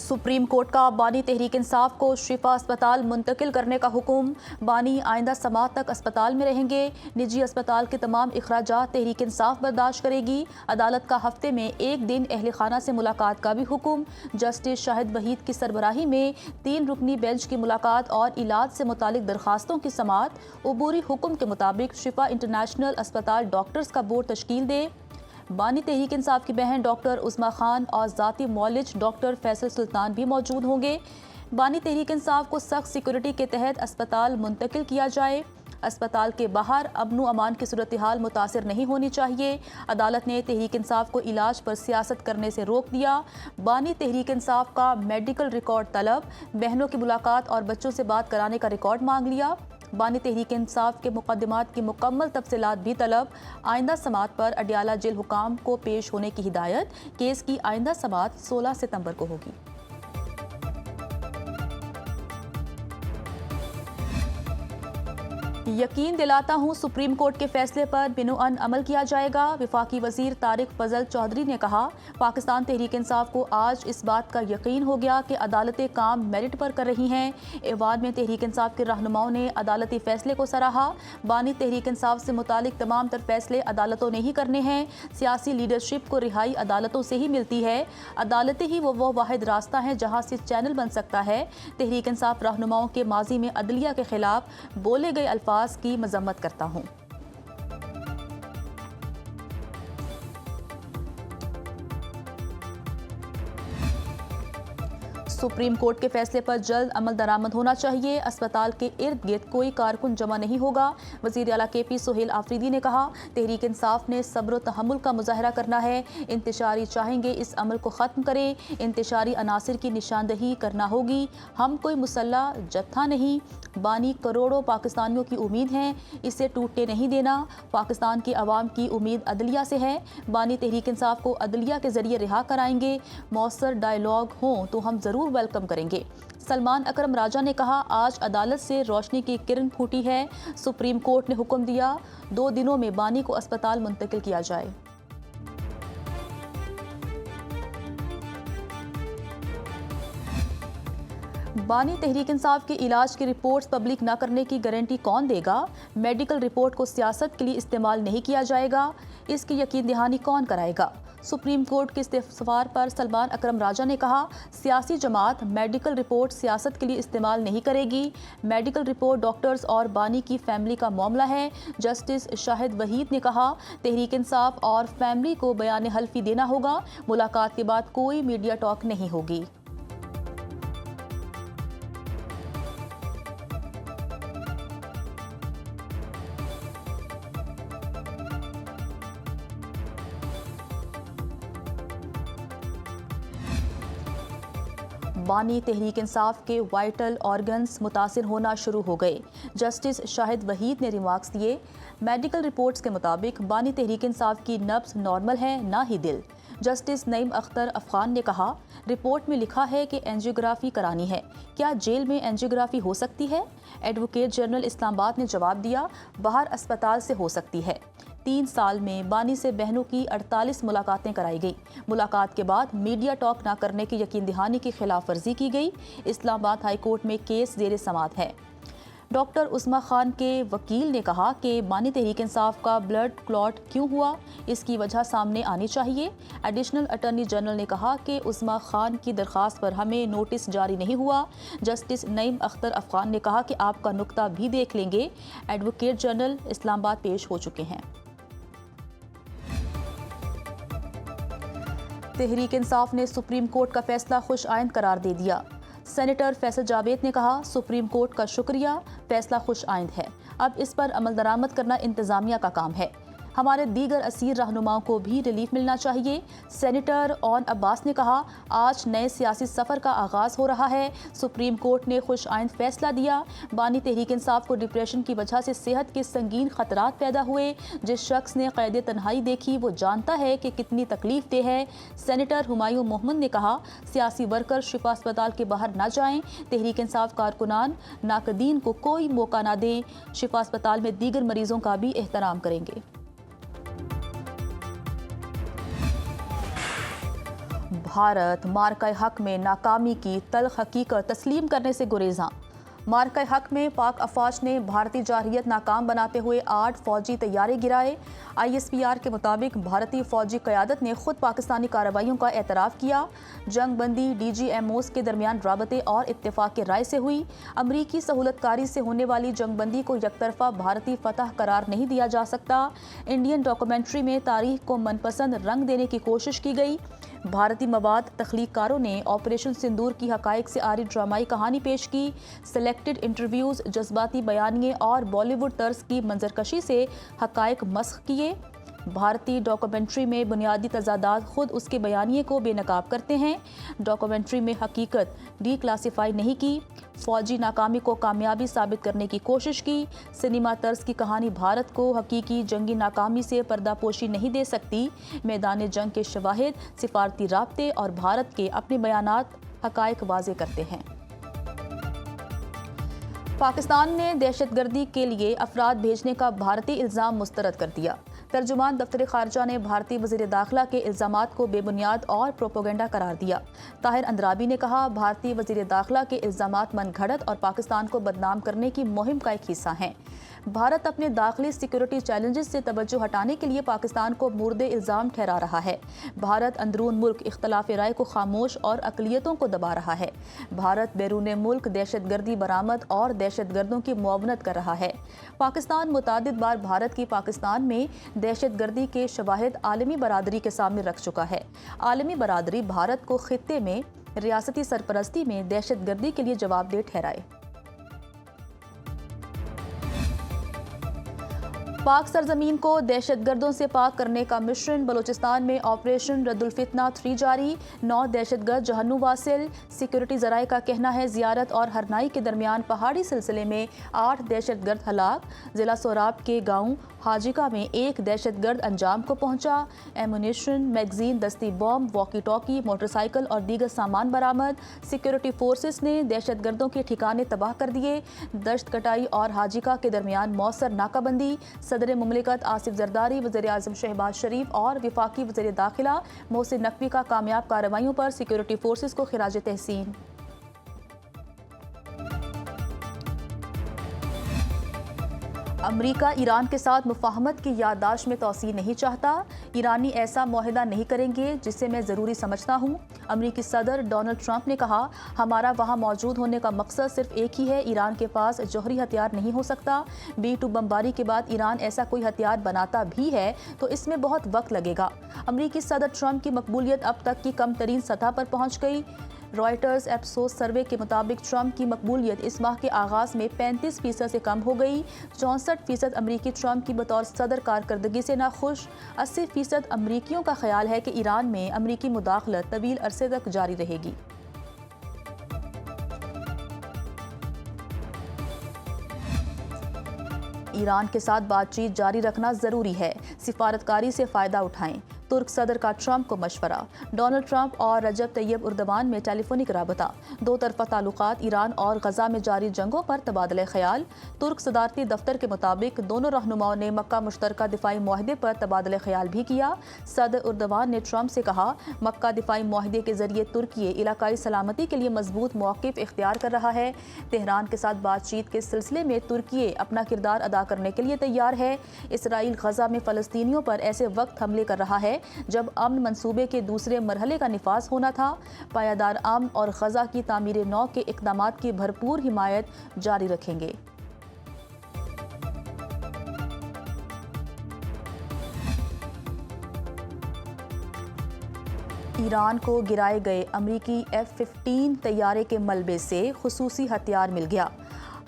Supreme court का बानी तहरीक इंसाफ को शिफा अस्पताल मुंतकिल करने का हुक्म। बानी आइंदा समात तक अस्पताल में रहेंगे। निजी अस्पताल के तमाम अखराजात तहरीक इंसाफ बर्दाश्त करेगी। अदालत का हफ्ते में एक दिन अहल खाना से मुलाकात का भी हुक्म। जस्टिस शाहिद वहीद की सरबराही में 3 रुकनी बेंच की मुलाकात और इलाज से मुतालिक दरखास्तों की समात। उबूरी हुक्म के मुताबिक शिफा इंटरनेशनल अस्पताल डॉक्टर्स का बोर्ड तश्कील दे। बानी तहरीक इंसाफ की बहन डॉक्टर उस्मा खान और ज़ाती मौलिज डॉक्टर फैसल सुल्तान भी मौजूद होंगे। बानी तहरीक इंसाफ को सख्त सिक्योरिटी के तहत अस्पताल मुंतकिल किया जाए। अस्पताल के बाहर अमन अमान की सूरत हाल मुतासिर नहीं होनी चाहिए। अदालत ने तहरीक इंसाफ को इलाज पर सियासत करने से रोक दिया। बानी तहरीक इंसाफ का मेडिकल रिकॉर्ड तलब। बहनों की मुलाकात और बच्चों से बात कराने का रिकॉर्ड मांग लिया। बानी तहरीक इंसाफ के मुकदमात की मुकम्मल तफसीलात भी तलब। आइंदा समात पर अडियाला जेल हुकाम को पेश होने की हिदायत। केस की आइंदा समात 16 सितंबर को होगी। यकीन दिलाता हूँ सुप्रीम कोर्ट के फैसले पर बिनुअन अमल किया जाएगा। वफाकी वजीर तारिक फजल चौधरी ने कहा, पाकिस्तान तहरीक इंसाफ को आज इस बात का यकीन हो गया कि अदालतें काम मेरिट पर कर रही हैं। ऐवान में तहरीक इंसाफ के रहनुमाओं ने अदालती फैसले को सराहा। बानी तहरीक इंसाफ से मुतालिक तमाम तर फैसले अदालतों ने ही करने हैं। सियासी लीडरशिप को रिहाई अदालतों से ही मिलती है। अदालतें ही वो वाहिद रास्ता है जहाँ से चैनल बन सकता है। तहरीक इंसाफ रहनुमाओं के माजी में अदलिया के खिलाफ बोले गए अल्फाज की मजम्मत करता हूँ। सुप्रीम कोर्ट के फैसले पर जल्द अमल दरामद होना चाहिए। अस्पताल के इर्द गिर्द कोई कारकुन जमा नहीं होगा। वज़ीर आला KP सोहेल आफरीदी ने कहा, तहरीक इंसाफ ने सब्र व तहम्मुल का मुजाहरा करना है। इंतशारी चाहेंगे इस अमल को ख़त्म करें। इंतशारी अनासिर की निशानदही करना होगी। हम कोई मुसल्ला जत्था नहीं। बानी करोड़ों पाकिस्तानियों की उम्मीद है, इसे टूटने नहीं देना। पाकिस्तान की आवाम की उम्मीद अदलिया से है। बानी तहरीक इंसाफ को अदलिया के ज़रिए रिहा कराएंगे। मौसर डायलॉग हों तो हम ज़रूर वेलकम करेंगे। सलमान अकरम राजा ने कहा, आज अदालत से रोशनी की किरण फूटी है। सुप्रीम कोर्ट ने हुक्म दिया, 2 दिनों में बानी को अस्पताल मुंतकिल किया जाए। बानी तहरीक इंसाफ के इलाज की रिपोर्ट्स पब्लिक न करने की गारंटी कौन देगा? मेडिकल रिपोर्ट को सियासत के लिए इस्तेमाल नहीं किया जाएगा, इसकी यकीन दहानी कौन कराएगा? सुप्रीम कोर्ट के इस्तीफार पर सलमान अकरम राजा ने कहा, सियासी जमात मेडिकल रिपोर्ट सियासत के लिए इस्तेमाल नहीं करेगी। मेडिकल रिपोर्ट डॉक्टर्स और बानी की फैमिली का मामला है। जस्टिस शाहिद वहीद ने कहा, तहरीक इंसाफ और फैमिली को बयान हल्फी देना होगा। मुलाकात के बाद कोई मीडिया टॉक नहीं होगी। बानी तहरीक इंसाफ के वाइटल ऑर्गन्स मुतासिर होना शुरू हो गए। जस्टिस शाहिद वहीद ने रिमार्क्स दिए, मेडिकल रिपोर्ट्स के मुताबिक बानी तहरीक इंसाफ की नब्ज नॉर्मल है, ना ही दिल। जस्टिस नईम अख्तर अफगान ने कहा, रिपोर्ट में लिखा है कि एंजियोग्राफी करानी है, क्या जेल में एंजियोग्राफी हो सकती है? एडवोकेट जनरल इस्लामाबाद ने जवाब दिया, बाहर अस्पताल से हो सकती है। 3 साल में बानी से बहनों की 48 मुलाकातें कराई गई। मुलाकात के बाद मीडिया टॉक न करने की यकीन दहानी की खिलाफ वर्जी की गई। इस्लामाबाद हाई कोर्ट में केस ज़ेर समात है। डॉक्टर उस्मा खान के वकील ने कहा कि बानी तहरीक इंसाफ का ब्लड क्लॉट क्यों हुआ, इसकी वजह सामने आनी चाहिए। एडिशनल अटॉर्नी जनरल ने कहा कि उस्मा खान की दरख्वास्त पर हमें नोटिस जारी नहीं हुआ। जस्टिस नईम अख्तर अफगान ने कहा कि आपका नुक्ता भी देख लेंगे। एडवोकेट जनरल इस्लामाबाद पेश हो चुके हैं। तहरीक इंसाफ ने सुप्रीम कोर्ट का फैसला खुश आइंद करार दे दिया। सेनेटर फैसल जावेद ने कहा, सुप्रीम कोर्ट का शुक्रिया, फैसला खुश आइंद है। अब इस पर अमल दरामद करना इंतज़ामिया का काम है। हमारे दीगर असीर रहनुमाओं को भी रिलीफ मिलना चाहिए। सेनेटर ओन अब्बास ने कहा, आज नए सियासी सफ़र का आगाज़ हो रहा है। सुप्रीम कोर्ट ने खुश आइंद फैसला दिया। बानी तहरीक इंसाफ को डिप्रेशन की वजह से सेहत के संगीन खतरात पैदा हुए। जिस शख्स ने कैद तन्हाई देखी वो जानता है कि कितनी तकलीफ दे है। सेनेटर हुमायूं मोहम्मद ने कहा, सियासी वर्कर शिफा अस्पताल के बाहर न जाएं। तहरीक इंसाफ कारकुनान नाकदीन को कोई मौका न दें। शिफा अस्पताल में दीगर मरीजों का भी एहतराम करेंगे। भारत मार्का हक में नाकामी की तल्ख हकीकत तस्लीम करने से गुरेज़ां। मार्का हक में पाक अफवाज ने भारतीय जारहियत नाकाम बनाते हुए 8 फौजी तैयारे गिराए। ISPR के मुताबिक भारतीय फौजी क़यादत ने खुद पाकिस्तानी कार्रवाइयों का एतराफ़ किया। जंग बंदी DGMOs के दरमियान राबते और इत्तेफाक राय से हुई। अमरीकी सहूलतकारी से होने वाली जंग बंदी को यकतरफा भारतीय फतह करार नहीं दिया जा सकता। इंडियन डॉक्यूमेंट्री में तारीख को मनपसंद रंग देने की कोशिश की गई। भारतीय मवाद तख्लीकारों ने ऑपरेशन सिंदूर की हकाइक से आरी ड्रामाई कहानी पेश की। सेलेक्टेड इंटरव्यूज़, जज्बाती बयानिए और बॉलीवुड तर्ज की मंजरकशी से हकाइक मस्ख किए। भारतीय डॉक्यूमेंट्री में बुनियादी तजादात खुद उसके बयानिए को बेनकाब करते हैं। डॉक्यूमेंट्री में हकीकत डीक्लासिफाई नहीं की। फौजी नाकामी को कामयाबी साबित करने की कोशिश की। सिनेमा तर्ज की कहानी भारत को हकीकी जंगी नाकामी से पर्दापोशी नहीं दे सकती। मैदान जंग के शवाहिद, सिफारती राब्ते और भारत के अपने बयानात हकाइक वाज़े करते हैं। पाकिस्तान ने दहशतगर्दी के लिए अफराद भेजने का भारतीय इल्ज़ाम मुस्तरद कर दिया। तर्जुमान दफ्तर खारजा ने भारतीय वज़ीर दाखिला के इल्ज़ामात को बेबुनियाद और प्रोपोगंडा करार दिया। ताहिर अंद्राबी ने कहा, भारतीय वज़ीर दाखिला के इल्ज़ामात मनगढ़ंत और पाकिस्तान को बदनाम करने की मुहिम का एक हिस्सा हैं। भारत अपने दाखिली सिक्योरिटी चैलेंजेस से तवज्जो हटाने के लिए पाकिस्तान को मुर्दे इल्ज़ाम ठहरा रहा है। भारत अंदरून मुल्क इख्तलाफ राय को खामोश और अक़लियतों को दबा रहा है। भारत बैरून मुल्क दहशतगर्दी बरामद और दहशतगर्दों की मुआवनत कर रहा है। पाकिस्तान मुतादिद बार भारत की पाकिस्तान में दहशतगर्दी के शवाहिद आलमी बरादरी के सामने रख चुका है। आलमी बरादरी भारत को खित्ते में रियासती सरपरस्ती में दहशतगर्दी के लिए जवाबदेह ठहराए। पाक सरजमीन को दहशतगर्दों से पाक करने का मिशन। बलूचिस्तान में ऑपरेशन रद्दुल फितना 3 जारी। 9 दहशतगर्द जहन्नुम वासिल। सिक्योरिटी ज़राए का कहना है ज़ियारत और हरनाई के दरमियान पहाड़ी सिलसिले में 8 दहशतगर्द हलाक। ज़िला सोराब के गाँव हाजिका में 1 दहशतगर्द अंजाम को पहुंचा। एमुनिशन, मैगजीन, दस्ती बॉम्ब, वॉकी टॉकी, मोटरसाइकिल और दीगर सामान बरामद। सिक्योरिटी फोर्सेस ने दहशतगर्दों के ठिकाने तबाह कर दिए। दश्त कटाई और हाजिका के दरमियान मौसर नाकाबंदी। सदर मुमलिकत आसिफ जरदारी, वज़ीर आज़म शहबाज शरीफ और वफाकी वज़ीर दाखिला मोहसिन नकवी का कामयाब कार्रवाइयों पर सिक्योरिटी फोर्सेस को खिराज तहसीन। अमरीका ईरान के साथ मुफाहमत की याददाश्त में तोसी नहीं चाहता। ईरानी ऐसा मुआहिदा नहीं करेंगे जिसे मैं ज़रूरी समझता हूँ। अमरीकी सदर डोनाल्ड ट्रंप ने कहा, हमारा वहाँ मौजूद होने का मकसद सिर्फ एक ही है, ईरान के पास जौहरी हथियार नहीं हो सकता। B-2 बमबारी के बाद ईरान ऐसा कोई हथियार बनाता भी है तो इसमें बहुत वक्त लगेगा। अमरीकी सदर ट्रंप की मकबूलियत अब तक की कम तरीन सतह पर पहुँच गई। रॉयटर्स एप्सोस सर्वे के मुताबिक ट्रंप की मकबूलियत इस माह के आगाज़ में 35% से कम हो गई। 64% अमरीकी ट्रंप की बतौर सदर कारकर्दगी से नाखुश। 80% अमरीकियों का ख्याल है कि ईरान में अमरीकी मुदाखलत तवील अरसे तक जारी रहेगी। ईरान के साथ बातचीत जारी रखना ज़रूरी है, सिफारतकारी से फ़ायदा उठाएं। तुर्क सदर का ट्रंप को मशवरा। डोनाल्ड ट्रंप और रजब तैयब उर्दवान में टेलीफोनिक राबता। 2 तरफ़ा ताल्लुकात, ईरान और गजा में जारी जंगों पर तबादला ख्याल। तुर्क सदारती दफ्तर के मुताबिक दोनों रहनुमाओं ने मक्का मुश्तरका दिफाई मुआहदे पर तबादला ख्याल भी किया। सदर उर्दवान ने ट्रंप से कहा, मक्का दिफाई मुआहदे के जरिए तुर्की इलाकाई सलामती के लिए मजबूत मौक़िफ़ इख्तियार कर रहा है। तेहरान के साथ बातचीत के सिलसिले में तुर्की अपना किरदार अदा करने के लिए तैयार है। इसराइल गजा में फ़लस्तीनियों पर ऐसे वक्त हमले कर रहा है जब अमन मंसूबे के दूसरे मरहले का निफाज होना था। पायादार अमन और गजा की तामीर नौ के इक़दामात की भरपूर हिमायत जारी रखेंगे। ईरान को गिराए गए अमरीकी F-15 तैयारे के मलबे से खुसूसी हथियार मिल गया।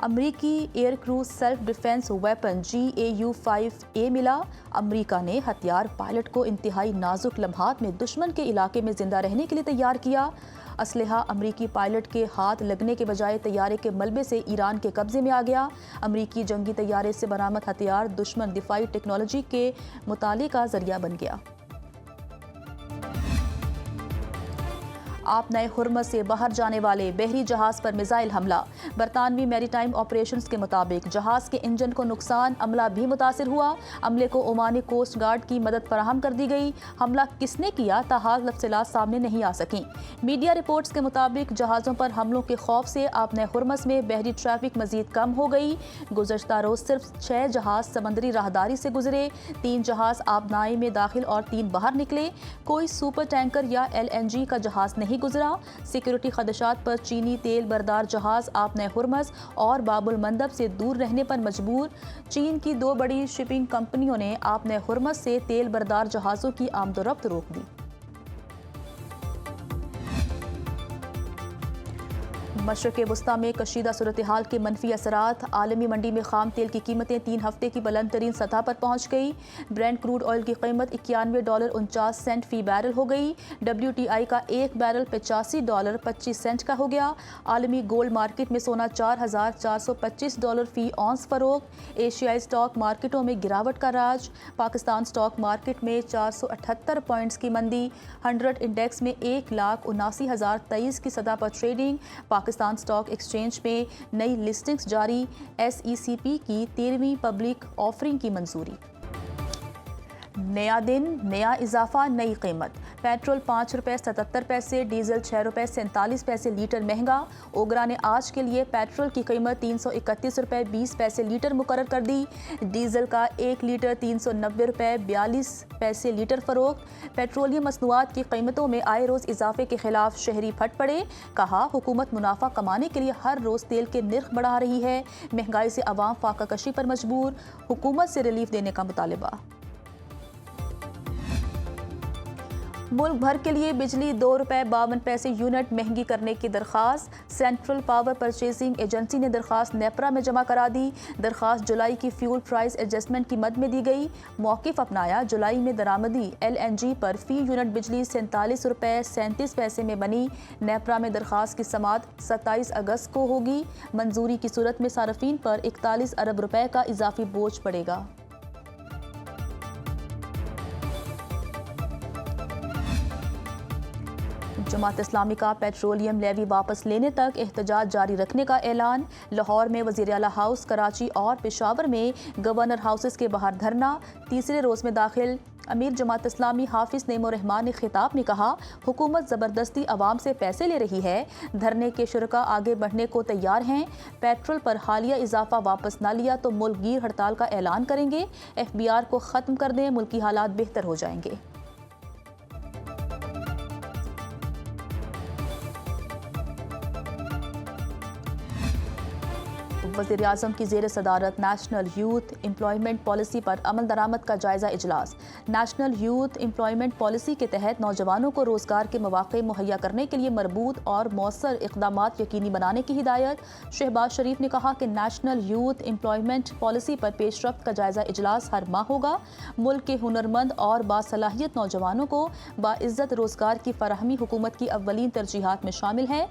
अमरीकी air crew self defence weapon GAU-5A मिला। अमरीका ने हथियार पायलट को इंतहाई नाजुक लम्हात में दुश्मन के इलाके में जिंदा रहने के लिए तैयार किया। असलहा अमरीकी पायलट के हाथ लगने के बजाय तैयारे के मलबे से ईरान के कब्जे में आ गया। अमरीकी जंगी तैयारे से बरामद हथियार दुश्मन दिफाई टेक्नोलॉजी के मुताले का जरिया बन गया। آپ نئے حرمت سے باہر جانے والے بحری جہاز پر میزائل حملہ۔ برطانوی میری ٹائم آپریشنز کے مطابق جہاز کے انجن کو نقصان، عملہ بھی متاثر ہوا۔ عملے کو عمانی کوسٹ گارڈ کی مدد فراہم کر دی گئی۔ حملہ کس نے کیا تاحال تفصیلات سامنے نہیں آ سکیں۔ میڈیا رپورٹس کے مطابق جہازوں پر حملوں کے خوف سے آپ نئے حرمت میں بحری ٹریفک مزید کم ہو گئی۔ گزشتہ روز صرف 6 جہاز سمندری راہداری سے گزرے، 3 جہاز آبنائی میں داخل اور 3 باہر نکلے۔ کوئی سپر ٹینکر یا LNG کا جہاز نہیں گزرا۔ سیکیورٹی خدشات پر چینی تیل بردار جہاز آپ نئے حرمت اور باب المندب سے دور رہنے پر مجبور۔ چین کی 2 بڑی شپنگ کمپنیوں نے آپ نئے حرمت سے تیل بردار جہازوں کی آمد و رفت روک دی۔ مشرق وسطی میں کشیدہ صورتحال کے منفی اثرات۔ عالمی منڈی میں خام تیل کی قیمتیں 3 ہفتے کی بلند ترین سطح پر پہنچ گئی۔ برینٹ کروڈ آئل کی قیمت $91.49 فی بیرل ہو گئی۔ WTI کا ایک بیرل $85.25 کا ہو گیا۔ عالمی گولڈ مارکیٹ میں سونا $4,425 فی اونس فروخت۔ ایشیائی سٹاک مارکیٹوں میں گراوٹ کا راج۔ پاکستان سٹاک مارکیٹ میں 478 پوائنٹس کی مندی۔ 100 انڈیکس میں 1,79,023 کی سطح پر ٹریڈنگ۔ پاکستان سٹاک ایکسچینج میں نئی لسٹنگز جاری۔ SECP کی 13ویں پبلک آفرنگ کی منظوری۔ نیا دن، نیا اضافہ، نئی قیمت۔ پیٹرول ₹5.77، ڈیزل ₹6.47 لیٹر مہنگا۔ اوگرا نے آج کے لیے پیٹرول کی قیمت ₹331.20 لیٹر مقرر کر دی۔ ڈیزل کا 1 لیٹر ₹390.42 لیٹر فروخت۔ پیٹرولیم مصنوعات کی قیمتوں میں آئے روز اضافے کے خلاف شہری پھٹ پڑے۔ کہا حکومت منافع کمانے کے لیے ہر روز تیل کے نرخ بڑھا رہی ہے۔ مہنگائی سے عوام فاقہ کشی پر مجبور، حکومت سے ریلیف دینے کا مطالبہ۔ ملک بھر کے لیے بجلی ₹2.52 یونٹ مہنگی کرنے کی درخواست۔ سینٹرل پاور پرچیزنگ ایجنسی نے درخواست نیپرا میں جمع کرا دی۔ درخواست جولائی کی فیول پرائس ایڈجسٹمنٹ کی مد میں دی گئی۔ موقف اپنایا، جولائی میں درآمدی LNG پر فی یونٹ بجلی $47.37 میں بنی۔ نیپرا میں درخواست کی سماعت 27 اگست کو ہوگی۔ منظوری کی صورت میں صارفین پر 41 ارب روپے کا اضافی بوجھ پڑے گا۔ جماعت اسلامی کا پیٹرولیم لیوی واپس لینے تک احتجاج جاری رکھنے کا اعلان۔ لاہور میں وزیر اعلیٰ ہاؤس، کراچی اور پشاور میں گورنر ہاؤسز کے باہر دھرنا۔ تیسرے روز میں داخل امیر جماعت اسلامی حافظ نعیم الرحمان نے خطاب میں کہا، حکومت زبردستی عوام سے پیسے لے رہی ہے۔ دھرنے کے شرکاء آگے بڑھنے کو تیار ہیں۔ پیٹرول پر حالیہ اضافہ واپس نہ لیا تو ملک گیر ہڑتال کا اعلان کریں گے۔ FBR کو ختم کر دیں، ملکی حالات بہتر ہو جائیں گے۔ وزیر اعظم کی زیر صدارت نیشنل یوتھ امپلائمنٹ پالیسی پر عمل درآمد کا جائزہ اجلاس۔ نیشنل یوتھ امپلائمنٹ پالیسی کے تحت نوجوانوں کو روزگار کے مواقع مہیا کرنے کے لیے مربوط اور مؤثر اقدامات یقینی بنانے کی ہدایت۔ شہباز شریف نے کہا کہ نیشنل یوتھ امپلائمنٹ پالیسی پر پیش رفت کا جائزہ اجلاس ہر ماہ ہوگا۔ ملک کے ہنرمند اور باصلاحیت نوجوانوں کو باعزت روزگار کی فراہمی حکومت کی اولین ترجیحات میں شامل ہے۔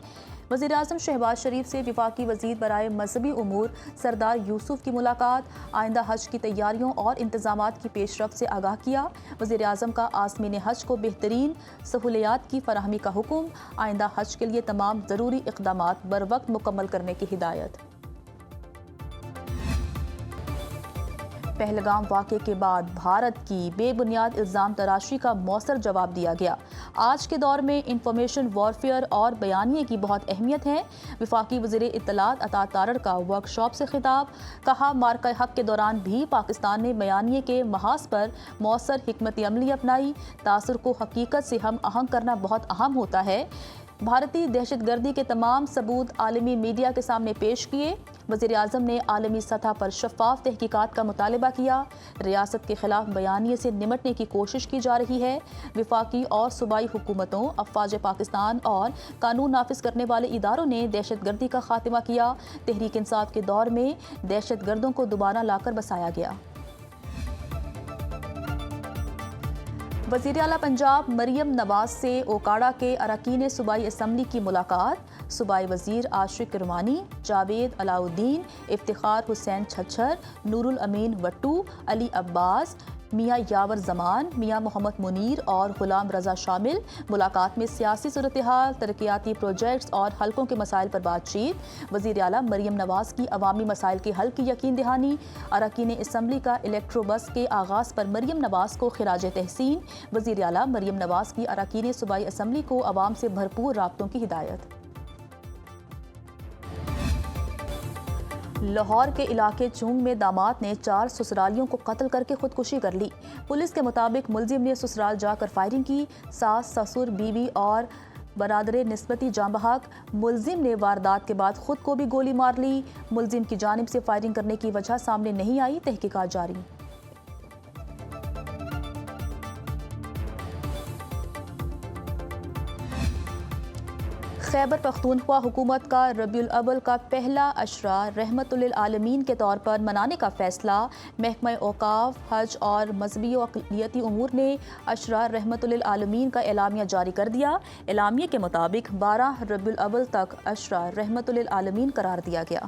وزیر اعظم شہباز شریف سے وفاقی وزیر برائے مذہبی امور سردار یوسف کی ملاقات۔ آئندہ حج کی تیاریوں اور انتظامات کی پیش رفت سے آگاہ کیا۔ وزیر اعظم کا عازمین حج کو بہترین سہولیات کی فراہمی کا حکم۔ آئندہ حج کے لیے تمام ضروری اقدامات بروقت مکمل کرنے کی ہدایت۔ پہلگام واقعے کے بعد بھارت کی بے بنیاد الزام تراشی کا مؤثر جواب دیا گیا۔ آج کے دور میں انفارمیشن وارفیئر اور بیانیے کی بہت اہمیت ہے۔ وفاقی وزیر اطلاعات عطا تارڑ کا ورکشاپ سے خطاب۔ کہا، مارکہ حق کے دوران بھی پاکستان نے بیانیے کے محاذ پر مؤثر حکمت عملی اپنائی۔ تاثر کو حقیقت سے ہم آہنگ کرنا بہت اہم ہوتا ہے۔ بھارتی دہشت گردی کے تمام ثبوت عالمی میڈیا کے سامنے پیش کیے۔ وزیر اعظم نے عالمی سطح پر شفاف تحقیقات کا مطالبہ کیا۔ ریاست کے خلاف بیانیے سے نمٹنے کی کوشش کی جا رہی ہے۔ وفاقی اور صوبائی حکومتوں، افواج پاکستان اور قانون نافذ کرنے والے اداروں نے دہشت گردی کا خاتمہ کیا۔ تحریک انصاف کے دور میں دہشت گردوں کو دوبارہ لا کر بسایا گیا۔ وزیر اعلیٰ پنجاب مریم نواز سے اوکاڑا کے اراکین صوبائی اسمبلی کی ملاقات۔ صوبائی وزیر عاشق کرمانی، جاوید علاؤ الدین، افتخار حسین چھچھر، نور الامین وٹو، علی عباس، میاں یاور زمان، میاں محمد منیر اور غلام رضا شامل۔ ملاقات میں سیاسی صورتحال، ترقیاتی پروجیکٹس اور حلقوں کے مسائل پر بات چیت۔ وزیر اعلیٰ مریم نواز کی عوامی مسائل کے حل کی یقین دہانی۔ اراکین اسمبلی کا الیکٹرو بس کے آغاز پر مریم نواز کو خراج تحسین۔ وزیر اعلیٰ مریم نواز کی اراکین صوبائی اسمبلی کو عوام سے بھرپور رابطوں کی ہدایت۔ لاہور کے علاقے چونگ میں داماد نے 4 سسرالیوں کو قتل کر کے خودکشی کر لی۔ پولیس کے مطابق ملزم نے سسرال جا کر فائرنگ کی۔ ساس، سسر، بیوی اور برادر نسبتی جاں بحق۔ ملزم نے واردات کے بعد خود کو بھی گولی مار لی۔ ملزم کی جانب سے فائرنگ کرنے کی وجہ سامنے نہیں آئی، تحقیقات جاری۔ خیبر پختونخوا حکومت کا ربیع الاول کا پہلا عشرہ رحمت للعالمین کے طور پر منانے کا فیصلہ۔ محکمہ اوقاف، حج اور مذہبی و اقلیتی امور نے عشرہ رحمت للعالمین کا اعلامیہ جاری کر دیا۔ اعلامیے کے مطابق 12 ربیع الاول تک عشرہ رحمت للعالمین قرار دیا گیا۔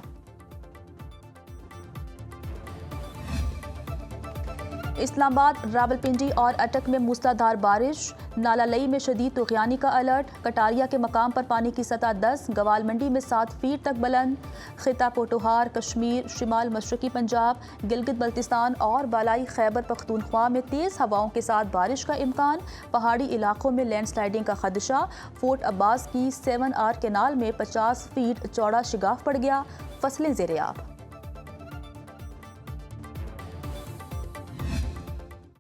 اسلام آباد، راولپنڈی اور اٹک میں موسلادھار بارش۔ نالہ لئی میں شدید طغیانی کا الرٹ۔ کٹاریا کے مقام پر پانی کی سطح 10، گوال منڈی میں 7 فیٹ تک بلند۔ خطہ پوٹوہار، کشمیر، شمال مشرقی پنجاب، گلگت بلتستان اور بالائی خیبر پختونخوا میں تیز ہواؤں کے ساتھ بارش کا امکان۔ پہاڑی علاقوں میں لینڈ سلائیڈنگ کا خدشہ۔ فورٹ عباس کی 7R کینال میں 50 فیٹ چوڑا شگاف پڑ گیا، فصلیں زیر آب۔